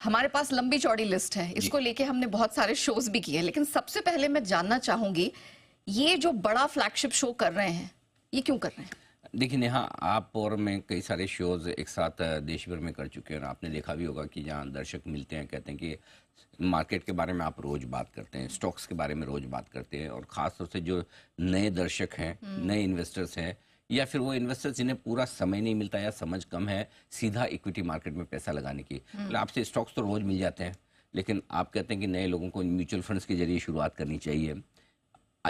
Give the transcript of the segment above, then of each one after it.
हमारे पास लंबी चौड़ी लिस्ट है, जी। इसको लेके हमने बहुत सारे शोज भी किए, लेकिन सबसे पहले मैं जानना चाहूंगी ये जो बड़ा फ्लैगशिप शो कर रहे हैं, ये क्यों कर रहे हैं? देखिए नेहा, आप और मैं कई सारे शोज़ एक साथ देश भर में कर चुके हैं और आपने देखा भी होगा कि जहाँ दर्शक मिलते हैं कहते हैं कि मार्केट के बारे में आप रोज़ बात करते हैं, स्टॉक्स के बारे में रोज़ बात करते हैं, और ख़ास तौर से जो नए दर्शक हैं, नए इन्वेस्टर्स हैं, या फिर वो इन्वेस्टर्स जिन्हें पूरा समय नहीं मिलता या समझ कम है सीधा इक्विटी मार्केट में पैसा लगाने की। मतलब आपसे स्टॉक्स तो रोज़ मिल जाते हैं, लेकिन आप कहते हैं कि नए लोगों को म्यूचुअल फंड्स के जरिए शुरुआत करनी चाहिए,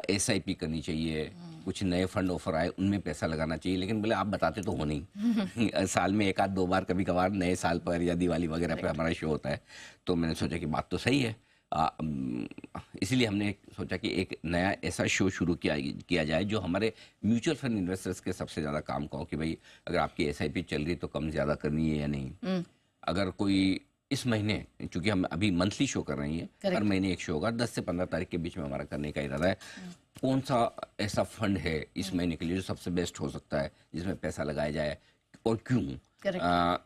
एसआईपी करनी चाहिए, कुछ नए फंड ऑफर आए उनमें पैसा लगाना चाहिए, लेकिन बोले आप बताते तो हो नहीं। साल में एक आध दो बार कभी कभार नए साल पर या दिवाली वगैरह पर हमारा शो होता है, तो मैंने सोचा कि बात तो सही है। इसीलिए हमने सोचा कि एक नया ऐसा शो शुरू किया जाए जो हमारे म्यूचुअल फंड इन्वेस्टर्स के सबसे ज़्यादा काम का हो, कि भाई अगर आपकी एसआईपी चल रही तो कम ज़्यादा करनी है या नहीं। अगर कोई इस महीने, चूंकि हम अभी मंथली शो कर रही हैं, हर महीने एक शो होगा, 10 से 15 तारीख के बीच में हमारा करने का इरादा है। कौन सा ऐसा फंड है इस महीने के लिए जो सबसे बेस्ट हो सकता है, जिसमें पैसा लगाया जाए और क्यों।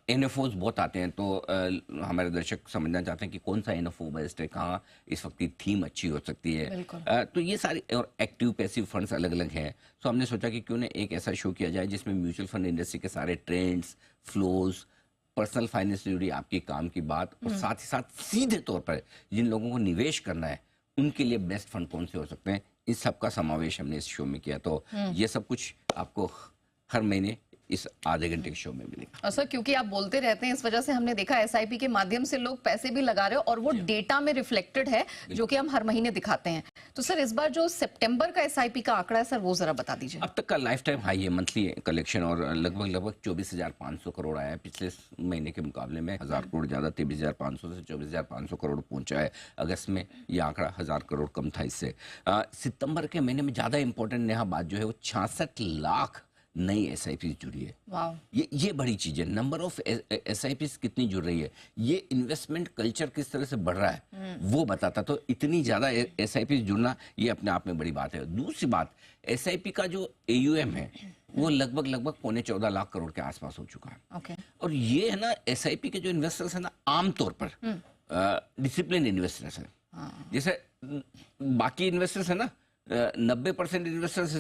एनएफओज बहुत आते हैं, तो हमारे दर्शक समझना चाहते हैं कि कौन सा एनएफओ बेस्ट है, कहाँ इस वक्त की थीम अच्छी हो सकती है। तो ये सारी, और एक्टिव पैसिव फंड्स अलग अलग हैं। तो हमने सोचा कि क्यों ना एक ऐसा शो किया जाए जिसमें म्यूचुअल फंड इंडस्ट्री के सारे ट्रेंड्स, फ्लोज, पर्सनल फाइनेंस से जुड़ी आपकी काम की बात, और साथ ही साथ सीधे तौर पर जिन लोगों को निवेश करना है उनके लिए बेस्ट फंड कौन से हो सकते हैं, इस सब का समावेश हमने इस शो में किया। तो ये सब कुछ आपको हर महीने इस आधे घंटे के शो में मिलेगा। और सर, क्योंकि आप बोलते रहते हैं, इस वजह से हमने देखा एसआईपी के माध्यम से लोग पैसे भी लगा रहे हो और वो डेटा में रिफ्लेक्टेड है, जो कि हम हर महीने दिखाते हैं। तो सर, इस बार जो सितंबर का एसआईपी का आंकड़ा है सर, वो जरा बता दीजिए। अब तक का लाइफ टाइम हाई है मंथली कलेक्शन, और लगभग 24,500 करोड़ आया है। पिछले महीने के मुकाबले में 1000 करोड़ ज़्यादा, 23,500 से 24,500 करोड़ पहुंचा है। अगस्त में ये आंकड़ा 1000 करोड़ कम था इससे। सितंबर के महीने में ज़्यादा इंपॉर्टेंट नेहा बात जो है वो 66 लाख नई एसआईपी जुड़ी है। ये बड़ी चीज है। नंबर ऑफ एसआईपी कितनी जुड़ रही है, ये इन्वेस्टमेंट कल्चर किस तरह से बढ़ रहा है वो बताता। तो इतनी ज्यादा एसआईपी जुड़ना ये अपने आप में बड़ी बात है। दूसरी बात, एसआईपी का जो एयूएम है वो लगभग 14.25 लाख करोड़ के आसपास हो चुका है। और ये है ना, एसआईपी के जो इन्वेस्टर्स है ना, आमतौर पर डिसिप्लिन इन्वेस्टर्स है। जैसे बाकी इन्वेस्टर्स है ना, 90% इन्वेस्टर्स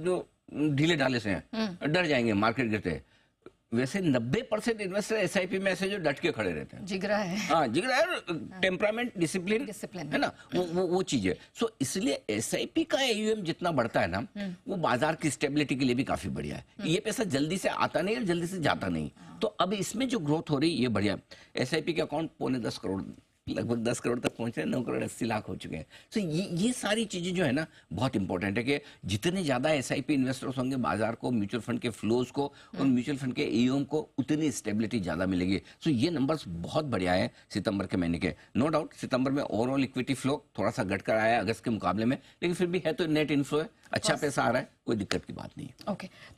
जो ढीले ढाले से हैं, डर जाएंगे मार्केट गिरते, वैसे 90% इन्वेस्टर एसआईपी में ऐसे जो डट के खड़े रहते हैं। जिगरा है। हाँ, जिगरा है, टेम्परामेंट, डिसिप्लिन है ना, वो चीज है। सो इसलिए एसआईपी का एयूएम जितना बढ़ता है ना, वो बाजार की स्टेबिलिटी के लिए भी काफी बढ़िया है। ये पैसा जल्दी से आता नहीं और जल्दी से जाता नहीं। तो अब इसमें जो ग्रोथ हो रही है ये बढ़िया। एसआईपी के अकाउंट 9.25 करोड़, लगभग 10 करोड़ तक पहुंच रहे हैं, 9 करोड़ 80 लाख हो चुके हैं। तो ये सारी चीजें जो है ना बहुत इंपॉर्टेंट है, कि जितने ज्यादा एसआईपी इन्वेस्टर्स होंगे, बाजार को, म्यूचुअल फंड के फ्लोज को और म्यूचुअल फंड के एयूएम को उतनी स्टेबिलिटी ज्यादा मिलेगी। तो ये नंबर्स बहुत बढ़िया है सितंबर के महीने के। नो डाउट सितंबर में ओवरऑल इक्विटी फ्लो थोड़ा सा घट कर आया है अगस्त के मुकाबले में, लेकिन फिर भी है तो नेट इनफ्लो है, अच्छा पैसा आ रहा है, कोई दिक्कत की बात नहीं है। ओके।